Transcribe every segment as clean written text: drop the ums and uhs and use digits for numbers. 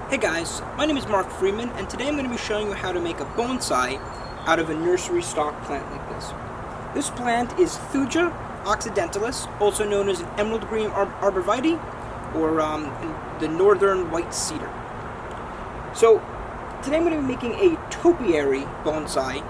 Hey guys, my name is Mark Freeman, and today I'm going to be showing you how to make a bonsai out of a nursery stock plant like this. This plant is Thuja occidentalis, also known as an Emerald Green Arborvitae, or the northern white cedar. So, today I'm going to be making a topiary bonsai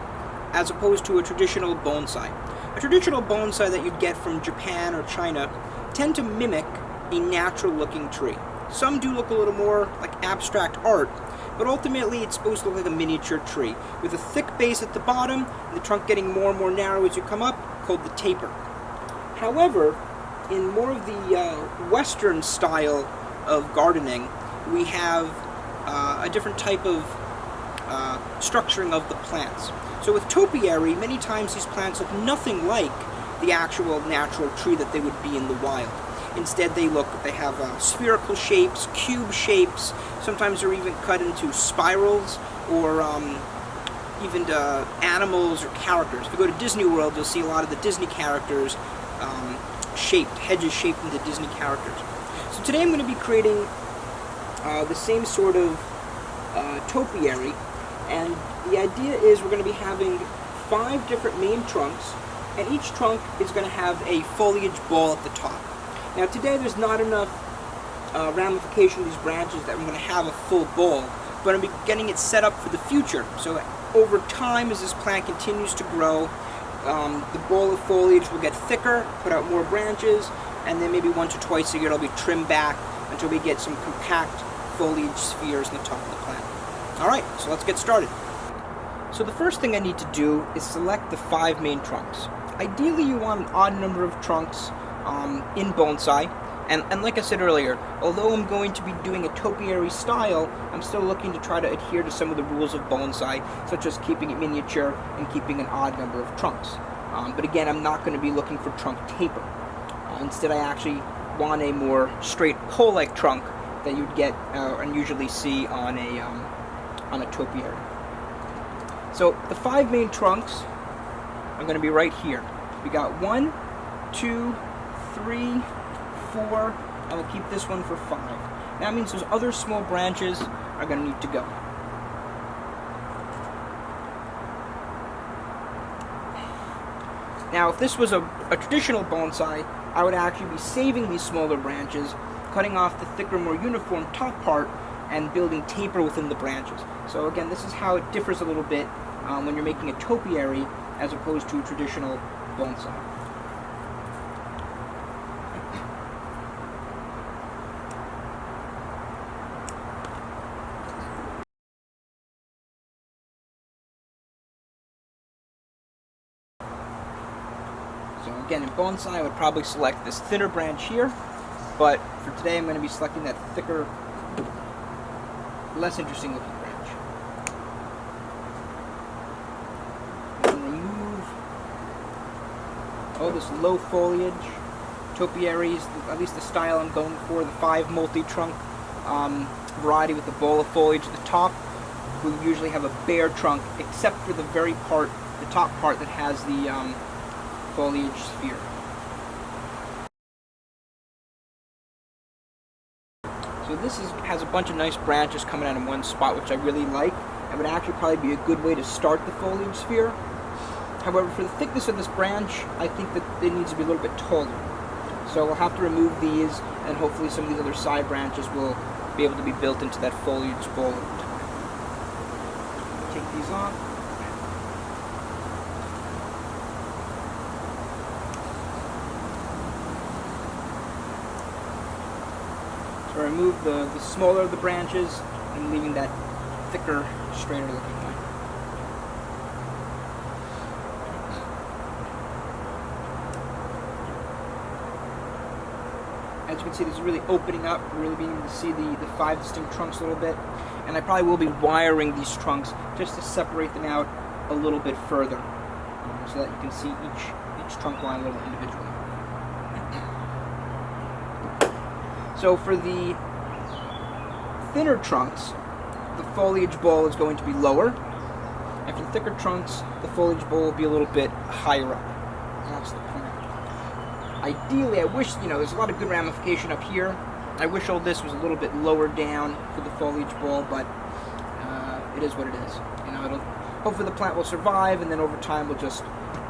as opposed to a traditional bonsai. A traditional bonsai that you'd get from Japan or China tend to mimic a natural looking tree. Some do look a little more like abstract art, but ultimately it's supposed to look like a miniature tree, with a thick base at the bottom, and the trunk getting more and more narrow as you come up, called the taper. However, in more of the Western style of gardening, we have a different type of structuring of the plants. So with topiary, many times these plants look nothing like the actual natural tree that they would be in the wild. Instead, they have spherical shapes, cube shapes. Sometimes they're even cut into spirals, or even animals or characters. If you go to Disney World, you'll see a lot of the Disney characters hedges shaped into Disney characters. So today I'm going to be creating the same sort of topiary, and the idea is we're going to be having 5 different main trunks, and each trunk is going to have a foliage ball at the top. Now today there's not enough ramification of these branches that I'm going to have a full ball, but I'm getting it set up for the future. So over time, as this plant continues to grow, the ball of foliage will get thicker, put out more branches, and then maybe once or twice a year it'll be trimmed back until we get some compact foliage spheres on the top of the plant. Alright, so let's get started. So the first thing I need to do is select the 5 main trunks. Ideally you want an odd number of trunks in bonsai, and like I said earlier, although I'm going to be doing a topiary style, I'm still looking to try to adhere to some of the rules of bonsai, such as keeping it miniature and keeping an odd number of trunks. But again, I'm not going to be looking for trunk taper. Instead, I actually want a more straight pole-like trunk that you'd get and usually see on a topiary. So the 5 main trunks are going to be right here. We got 1, 2, 3, 4, and we'll keep this one for 5. That means those other small branches are going to need to go. Now, if this was a traditional bonsai, I would actually be saving these smaller branches, cutting off the thicker, more uniform top part, and building taper within the branches. So again, this is how it differs a little bit when you're making a topiary as opposed to a traditional bonsai. So again, in bonsai, I would probably select this thinner branch here, but for today I'm going to be selecting that thicker, less interesting looking branch. And remove all this low foliage. Topiaries, at least the style I'm going for, the 5 multi-trunk variety with the ball of foliage at the top, we usually have a bare trunk, except for the the top part that has the foliage sphere. So this has a bunch of nice branches coming out in one spot, which I really like. It would actually probably be a good way to start the foliage sphere. However, for the thickness of this branch, I think that it needs to be a little bit taller. So we'll have to remove these, and hopefully some of these other side branches will be able to be built into that foliage ball over time. Take these off. So remove the smaller of the branches and leaving that thicker, straighter looking one. As you can see, this is really opening up, really being able to see the 5 distinct trunks a little bit. And I probably will be wiring these trunks just to separate them out a little bit further, so that you can see each trunk line a little individually. So for the thinner trunks, the foliage ball is going to be lower, and for the thicker trunks, the foliage ball will be a little bit higher up. That's the plan. Ideally, I wish, there's a lot of good ramification up here, I wish all this was a little bit lower down for the foliage ball, but it is what it is. You know, hopefully the plant will survive, and then over time we'll just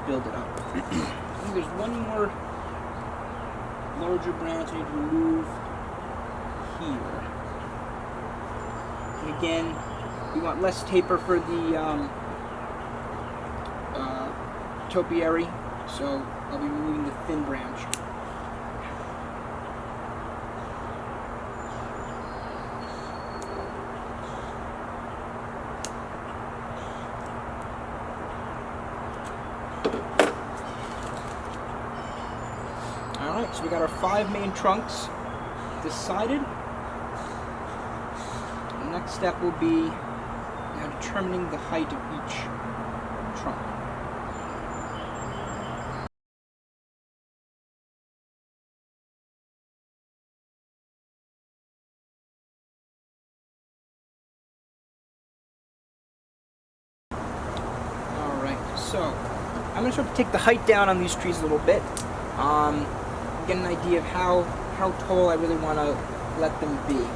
build it up. I think there's one more larger branch I need to remove here. And again, we want less taper for the topiary, so I'll be removing the thin branch. Alright, so we got our 5 main trunks decided. The next step will be now determining the height of each trunk. Alright, so I'm going to start to take the height down on these trees a little bit. Get an idea of how tall I really want to let them be.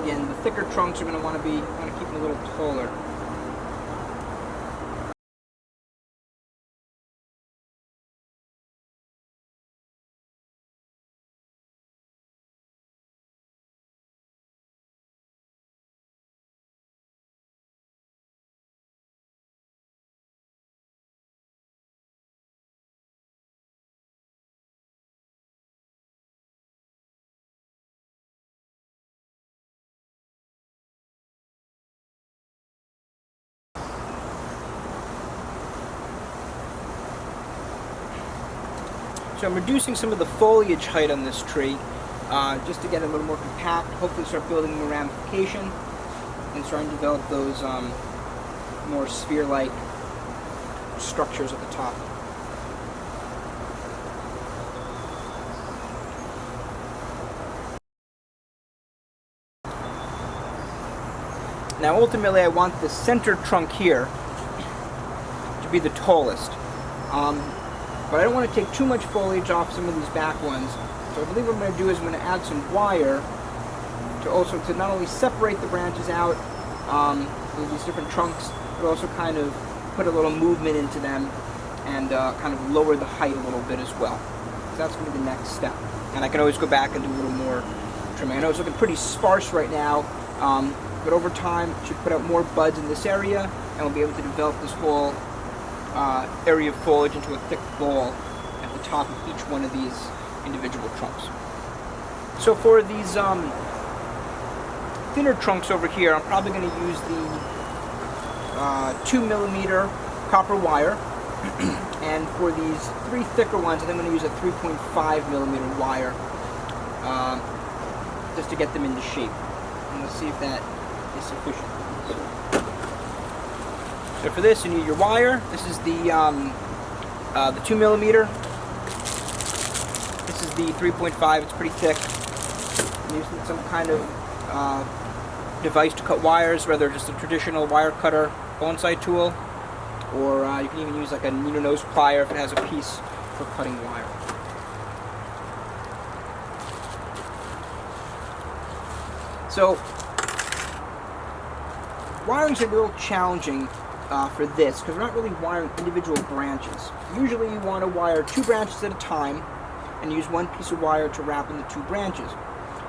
Again, the thicker trunks are going to want to keep them a little taller. So I'm reducing some of the foliage height on this tree just to get it a little more compact, hopefully start building more ramification and starting to develop those more sphere-like structures at the top. Now ultimately I want the center trunk here to be the tallest. But I don't want to take too much foliage off some of these back ones. So I believe what I'm going to do is I'm going to add some wire to not only separate the branches out with these different trunks, but also kind of put a little movement into them and kind of lower the height a little bit as well. So that's going to be the next step. And I can always go back and do a little more trimming. I know it's looking pretty sparse right now, but over time it should put out more buds in this area, and we'll be able to develop this whole area of foliage into a thick ball at the top of each one of these individual trunks. So for these thinner trunks over here, I'm probably going to use the 2mm copper wire, and for these 3 thicker ones, I think I'm going to use a 3.5mm wire just to get them into shape. And we'll see if that is sufficient. So for this, you need your wire. This is the 2mm. This is the 3.5. It's pretty thick. I'm using some kind of device to cut wires, whether just a traditional wire cutter bonsai tool, or you can even use like a needle nose plier if it has a piece for cutting wire. So wiring's a little challenging for this, because we're not really wiring individual branches. Usually you want to wire 2 branches at a time and use 1 piece of wire to wrap in the 2 branches.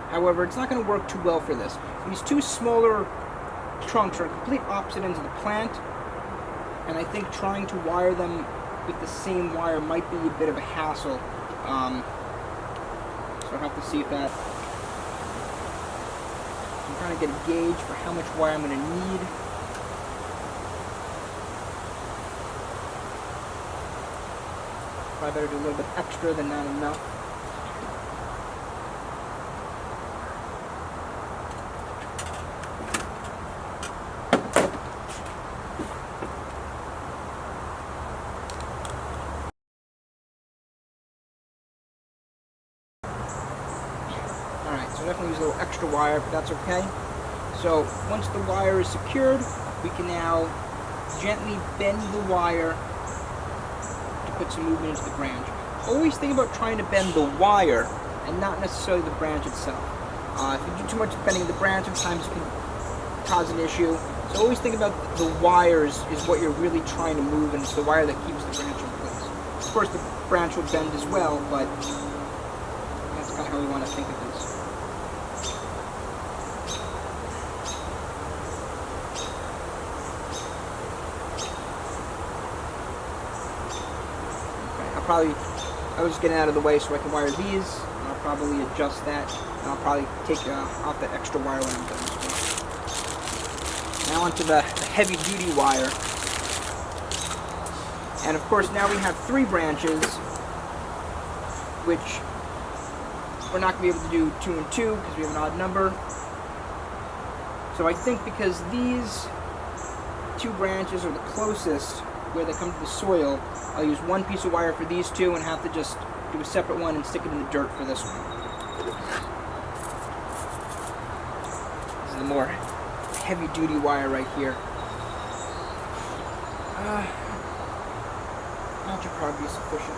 However, it's not going to work too well for this. These 2 smaller trunks are complete opposite ends of the plant, and I think trying to wire them with the same wire might be a bit of a hassle. So I'll have to see if that... I'm trying to get a gauge for how much wire I'm going to need. Probably better do a little bit extra than not enough. definitely use a little extra wire, but that's okay. So once the wire is secured, we can now gently bend the wire to put some movement into the branch. Always think about trying to bend the wire and not necessarily the branch itself. If you do too much bending of the branch, sometimes it can cause an issue. So always think about the wires is what you're really trying to move, and it's the wire that keeps the branch in place. Of course, the branch will bend as well, but that's kind of how we want to think of this. Okay, I was just getting out of the way so I can wire these, and I'll probably adjust that, and I'll probably take off that extra wire when I'm done as well. Now onto the heavy-duty wire. And of course now we have 3 branches, which we're not going to be able to do 2 and 2 because we have an odd number. So I think because these 2 branches are the closest where they come to the soil, I'll use one piece of wire for these 2 and have to just do a separate one and stick it in the dirt for this one. This is the more heavy-duty wire right here. That should probably be sufficient.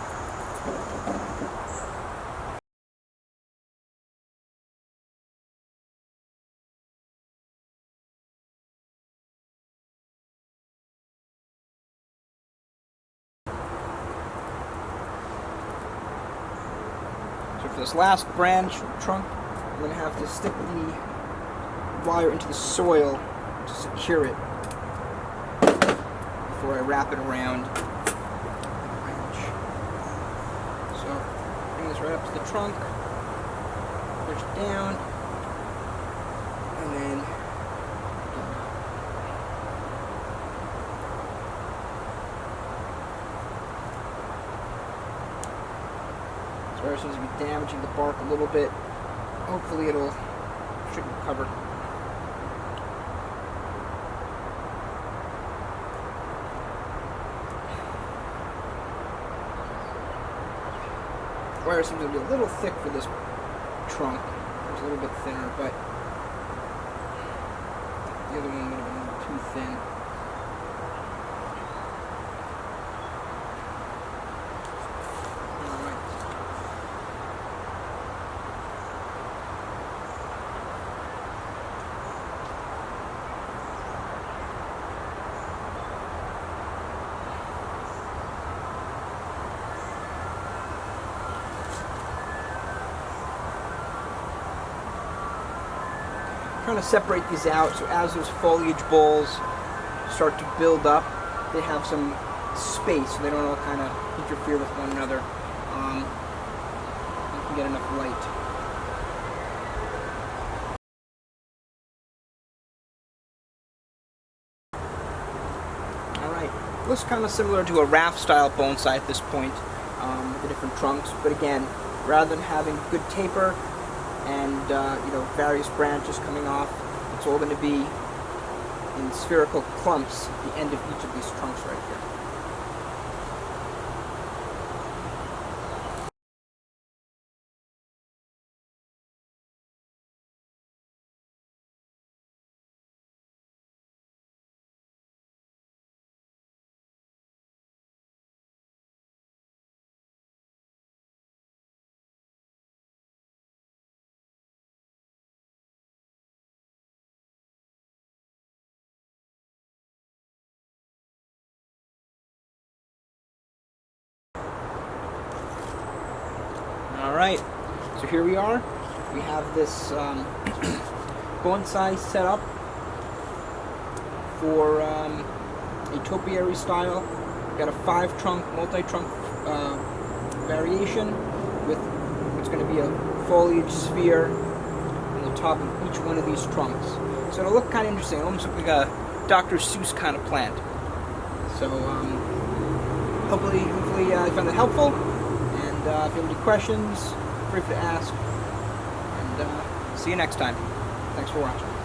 So for this last branch trunk, I'm going to have to stick the wire into the soil to secure it before I wrap it around the branch. So bring this right up to the trunk, push it down, and then this wire seems to be damaging the bark a little bit. Hopefully should recover. The wire seems to be a little thick for this trunk. It's a little bit thinner, but the other one would have been a little too thin. Trying to separate these out so as those foliage balls start to build up, they have some space so they don't all kind of interfere with one another. You can get enough light. Alright, looks kind of similar to a raft style bonsai at this point, with the different trunks, but again, rather than having good taper and various branches coming off, it's all going to be in spherical clumps at the end of each of these trunks right here. Alright, so here we are. We have this bonsai set up for a topiary style. We've got a 5-trunk, multi-trunk variation with what's going to be a foliage sphere on the top of each one of these trunks. So it'll look kind of interesting. It'll almost look like a Dr. Seuss kind of plant. So hopefully you found that helpful. And if you have any questions, feel free to ask. And see you next time. Thanks for watching.